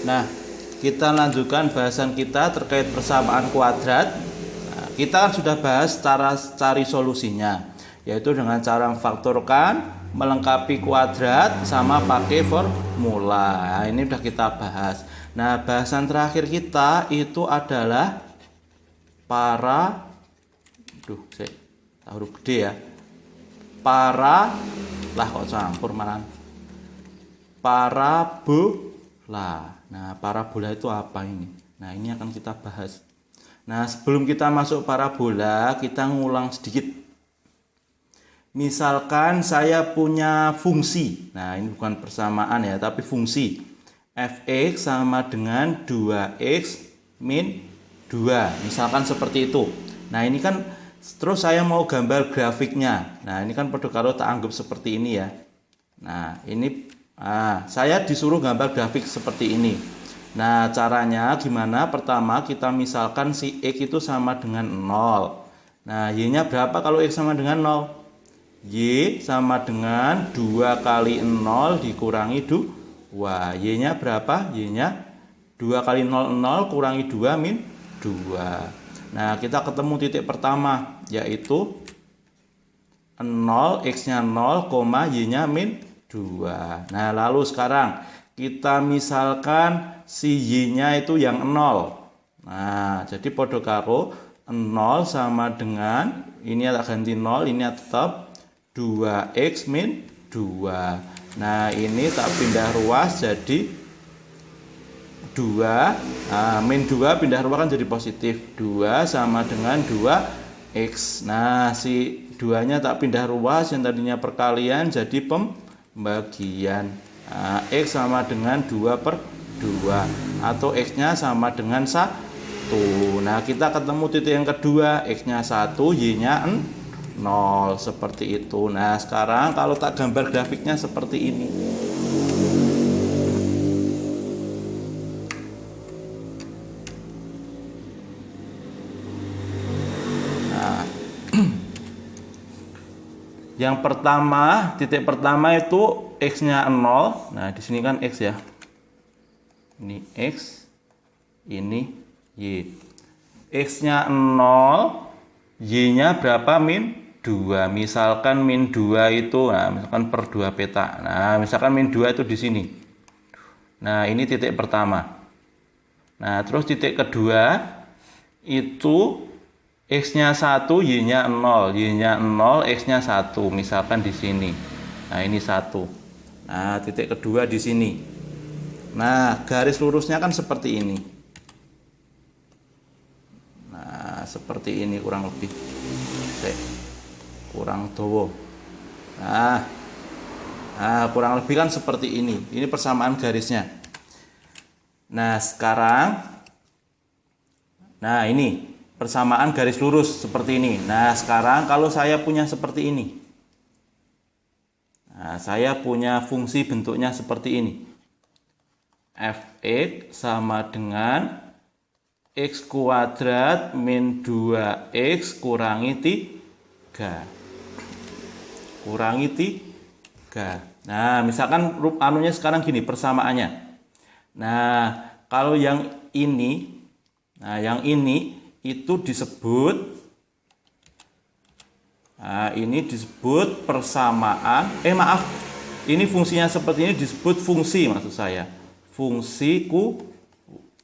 Nah, kita lanjutkan bahasan kita terkait persamaan kuadrat. Nah, kita kan sudah bahas cara cari solusinya, yaitu dengan cara memfaktorkan, melengkapi kuadrat, sama pakai formula. Nah, ini sudah kita bahas. Nah, bahasan terakhir kita itu adalah huruf gede ya. Kok campur malah. Parabola. Nah, parabola itu apa ini? Nah, ini akan kita bahas. Nah, sebelum kita masuk parabola, kita ngulang sedikit. Misalkan saya punya fungsi. Nah, ini bukan persamaan ya, tapi fungsi. Fx sama dengan 2x min 2. Misalkan seperti itu. Nah, ini kan terus saya mau gambar grafiknya. Nah, ini kan kalau tak anggap seperti ini ya. Nah, ini saya disuruh gambar grafik seperti ini. Nah, caranya gimana? Pertama, kita misalkan si X itu sama dengan 0. Nah, Y-nya berapa kalau X sama dengan 0? Y sama dengan 2 kali 0 dikurangi 2. Y-nya berapa? Y-nya 2 kali 0, 0 kurangi 2 min 2. Nah, kita ketemu titik pertama, yaitu 0, X-nya 0, Y-nya min 2. Nah, lalu sekarang kita misalkan si Y-nya itu yang 0. Nah, jadi podo karo 0 sama dengan, ini tak ganti 0, ini tetap 2x min 2. Nah, ini tak pindah ruas jadi 2. Nah, min 2 pindah ruas kan jadi positif. 2 sama dengan 2x. Nah, si 2-nya tak pindah ruas, yang tadinya perkalian jadi pembagian. Nah, X sama dengan 2/2 atau X-nya sama dengan 1. Nah, kita ketemu titik yang kedua, X-nya 1, Y-nya 0, seperti itu. Nah, sekarang kalau tak gambar grafiknya seperti ini. Nah, yang pertama, titik pertama itu X-nya 0. Nah, di sini kan X ya. Ini X, ini Y. X-nya 0, Y-nya berapa? Min 2. Misalkan min 2 itu, nah, misalkan per 2 peta. Nah, misalkan min 2 itu di sini. Nah, ini titik pertama. Nah, terus titik kedua itu X-nya 1, Y-nya 0. Y-nya 0, X-nya 1. Misalkan di sini. Nah, ini 1. Nah, titik kedua di sini. Nah, garis lurusnya kan seperti ini. Nah, seperti ini kurang lebih. Kurang dawa. Nah, kurang lebih kan seperti ini. Ini persamaan garisnya. Nah, sekarang ini persamaan garis lurus seperti ini. Nah, sekarang kalau saya punya seperti ini. Nah, saya punya fungsi bentuknya seperti ini. Fx sama dengan X kuadrat min 2X kurangi 3. Kurangi 3. Nah, misalkan anunya sekarang gini persamaannya. Nah, kalau yang ini, itu disebut, ini disebut persamaan, ini fungsinya seperti ini disebut fungsi, maksud saya fungsi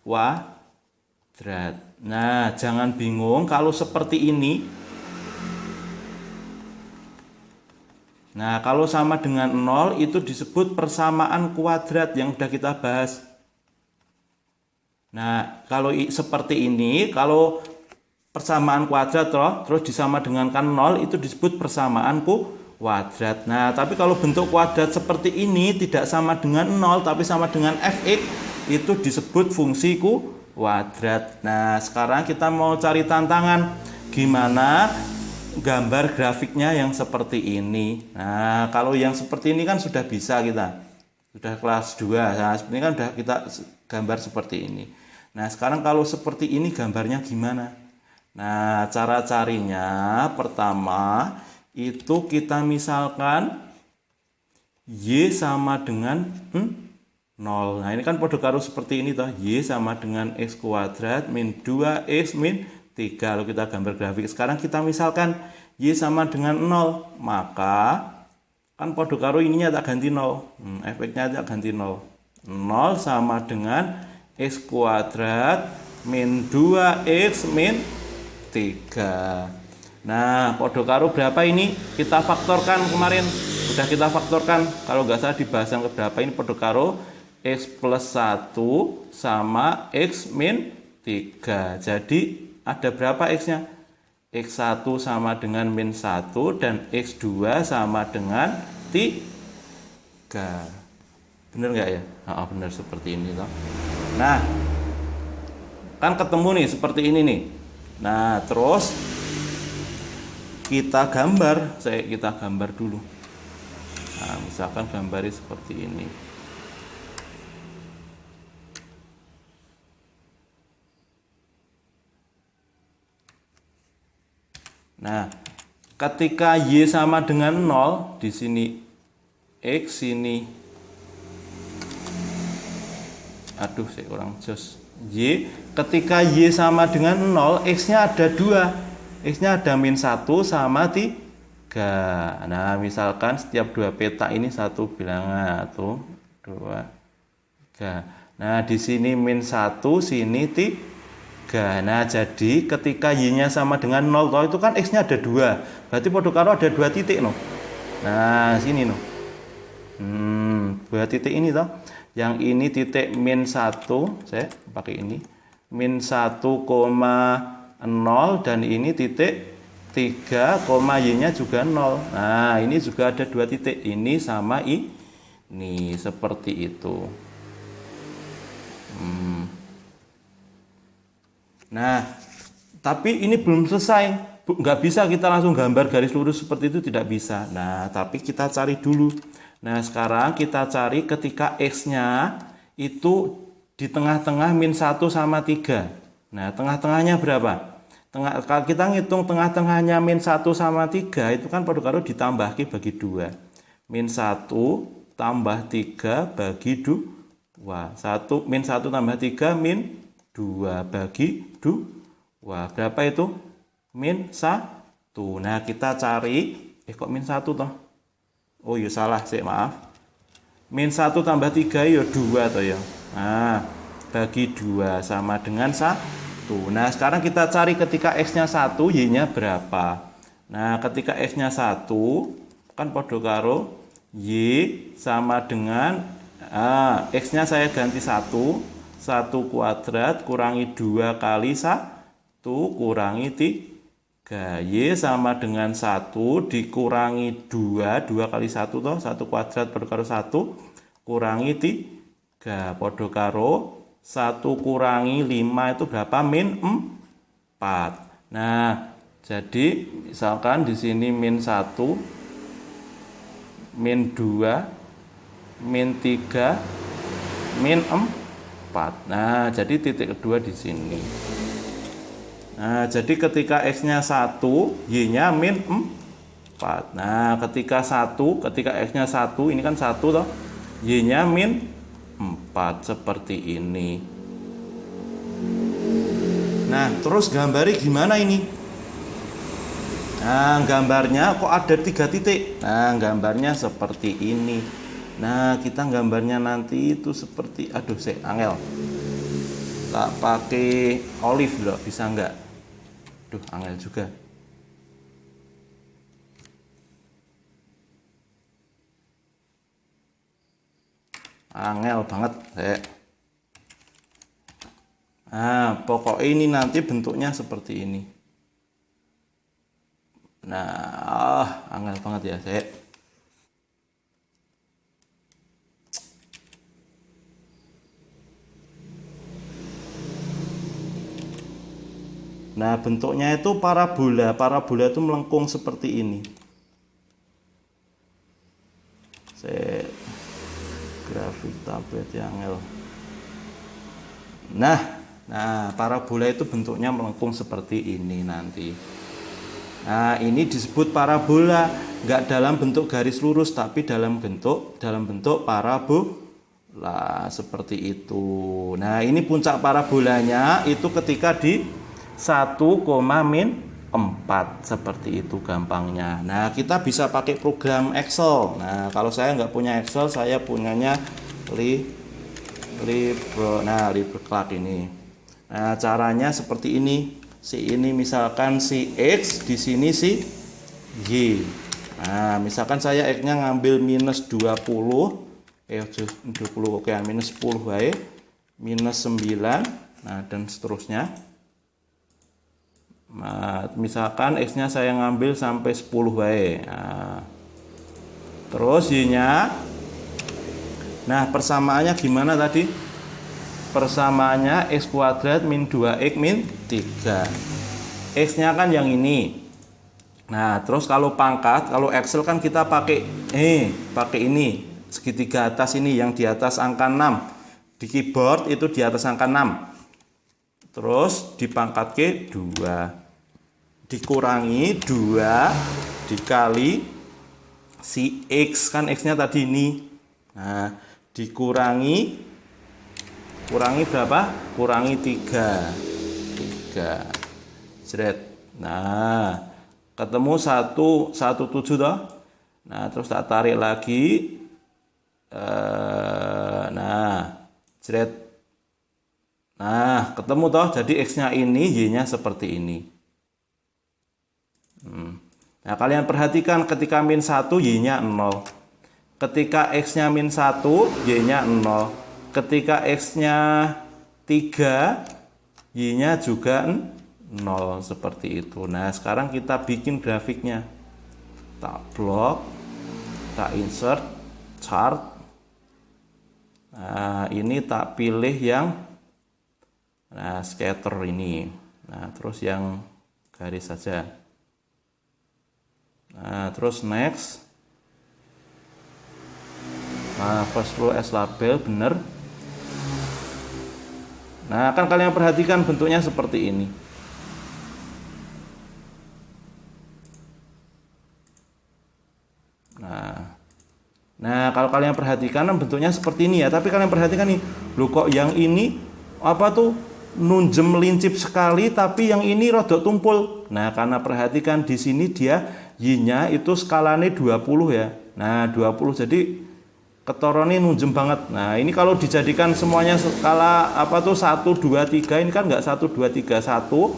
kuadrat. Nah, jangan bingung kalau seperti ini. Nah, kalau sama dengan 0 itu disebut persamaan kuadrat yang sudah kita bahas. Nah, kalau seperti ini, kalau persamaan kuadrat terus disama dengankan 0 itu disebut persamaan kuadrat. Nah, tapi kalau bentuk kuadrat seperti ini tidak sama dengan 0 tapi sama dengan fx, itu disebut fungsi kuadrat. Nah, sekarang kita mau cari tantangan gimana gambar grafiknya yang seperti ini. Nah, kalau yang seperti ini kan sudah bisa kita. Sudah kelas 2. Nah, ini kan sudah kita gambar seperti ini. Nah, sekarang kalau seperti ini gambarnya gimana? Nah, cara carinya pertama itu kita misalkan Y sama dengan 0. Nah, ini kan podo karo seperti ini toh. Y sama dengan X kuadrat min 2X min 3. Lalu kita gambar grafik. Sekarang kita misalkan Y sama dengan 0. Maka kan podo karo ininya tak ganti 0. Efeknya tak ganti 0. 0 sama dengan X kuadrat min 2X min 3. Nah, podo karo berapa ini? Kita faktorkan kemarin. Sudah kita faktorkan. Kalau nggak salah di bahasan keberapa ini podo karo X plus 1 sama X min 3. Jadi ada berapa X-nya? X1 sama dengan min 1 dan X2 sama dengan 3. Bener nggak ya? Bener seperti ini toh. Nah, kan ketemu nih seperti ini nih. Nah, terus kita gambar. Kita gambar dulu. Nah, misalkan gambarnya seperti ini. Nah, ketika Y sama dengan 0, di sini X, sini aduh saya kurang jos. Y, ketika Y sama dengan 0, X-nya ada 2. X-nya ada min 1 sama 3. Nah, misalkan setiap dua peta ini satu bilangan. 1, 2, 3. Nah, di sini min 1, sini 3. Nah, jadi ketika Y-nya sama dengan 0 toh, itu kan X-nya ada 2. Berarti podo karo ada 2 titik no. Nah, sini no. 2 titik ini toh. Yang ini titik min 1, saya pakai ini. Min 1,0 dan ini titik 3, Y-nya juga 0. Nah, ini juga ada 2 titik. Ini sama ini. Seperti itu. Nah, tapi ini belum selesai. Nggak bisa kita langsung gambar garis lurus seperti itu, tidak bisa. Nah, tapi kita cari dulu. Nah, sekarang kita cari ketika X-nya itu di tengah-tengah min 1 sama 3. Nah, tengah-tengahnya berapa? Kalau kita ngitung tengah-tengahnya min 1 sama 3, itu kan podo karo ditambahke bagi 2. Min 1 tambah 3 bagi 2. Min 1 tambah 3 min 2 bagi 2. Berapa itu? Min 1. Nah, kita cari. Kok min 1 toh? Oh iya salah, maaf. Min 1 tambah 3 ya 2 toh ya. Nah, bagi 2 sama dengan 1. Nah, sekarang kita cari ketika X-nya 1, Y-nya berapa. Nah, ketika X-nya 1, kan podo karo Y sama dengan X-nya saya ganti 1 kuadrat kurangi 2 kali 1 kurangi 3. Y sama dengan 1 dikurangi 2 kali 1 toh, 1 kuadrat podo karo 1 kurangi 3. Podo karo 1 kurangi 5 itu berapa? Min 4. Nah, jadi misalkan di sini min 1, min 2, min 3, min 4. Nah, jadi titik kedua di sini. Nah, jadi ketika X-nya 1, Y-nya min 4. Nah, ketika X-nya 1, ini kan 1 toh, Y-nya min 4 seperti ini. Nah, terus gambari gimana ini? Nah, gambarnya kok ada 3 titik. Nah, gambarnya seperti ini. Nah, kita gambarnya nanti itu seperti, saya angel. Tak pakai olive loh, bisa enggak? Angel juga. Angel banget, Nah, pokok ini nanti bentuknya seperti ini. Nah, angel banget ya, Nah, bentuknya itu parabola. Parabola itu melengkung seperti ini. Grafik tablet yang Nah, parabola itu bentuknya melengkung seperti ini nanti. Nah, ini disebut parabola, nggak dalam bentuk garis lurus, tapi dalam bentuk parabola. seperti itu. Nah, ini puncak parabolanya itu ketika di 1,-4 seperti itu gampangnya. Nah, kita bisa pakai program Excel. Nah, kalau saya nggak punya Excel, saya punyanya LibreCalc ini. Nah, caranya seperti ini. Si ini misalkan si X, di sini si Y. Nah, misalkan saya X-nya ngambil -20, 20, oke, -10 baik, -9, nah dan seterusnya. Nah, misalkan X-nya saya ngambil sampai 10 baik. Nah, terus Y-nya, nah persamaannya gimana tadi? Persamaannya X kuadrat min 2X min 3. X-nya kan yang ini. Nah, terus kalau pangkat, kalau Excel kan kita pakai ini, segitiga atas ini yang di atas angka 6. Di keyboard itu di atas angka 6. Terus dipangkat ke 2. Dikurangi 2 dikali si X, kan X-nya tadi ini. Nah, kurangi berapa? Kurangi 3. Jret. Nah, ketemu 117 toh. Nah, terus tak tarik lagi. Jret. Nah, ketemu toh. Jadi X-nya ini, Y-nya seperti ini. Nah, kalian perhatikan ketika -1, Y-nya 0. Ketika X-nya -1, Y-nya 0. Ketika X-nya 3, Y-nya juga 0, seperti itu. Nah, sekarang kita bikin grafiknya. Tak blok, tak insert, chart. Nah, ini tak pilih yang scatter ini. Nah, terus yang garis saja. Nah, terus next. Nah, first row as label, bener. Nah, kan kalian perhatikan bentuknya seperti ini. Nah, kalau kalian perhatikan bentuknya seperti ini ya. Tapi kalian perhatikan nih, loh kok yang ini apa tuh nunjem lincip sekali, tapi yang ini rodok tumpul. Nah, karena perhatikan di sini dia Y-nya itu skalanya 20 ya. Nah, 20 jadi ketorone nunjem banget. Nah, ini kalau dijadikan semuanya skala 1, 2, 3, ini kan nggak 1, 2, 3, 1.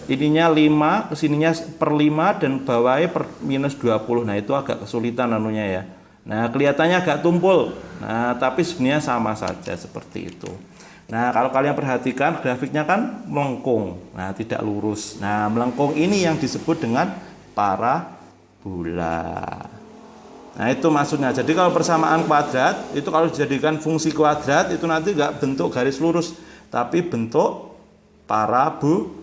Ininya 5, kesininya per 5 dan bawahnya per -20. Nah, itu agak kesulitan anunya ya. Nah, kelihatannya agak tumpul. Nah, tapi sebenarnya sama saja seperti itu. Nah, kalau kalian perhatikan grafiknya kan melengkung. Nah, tidak lurus. Nah, melengkung ini yang disebut dengan parabola. Nah, itu maksudnya. Jadi kalau persamaan kuadrat itu kalau dijadikan fungsi kuadrat itu nanti nggak bentuk garis lurus, tapi bentuk parabola.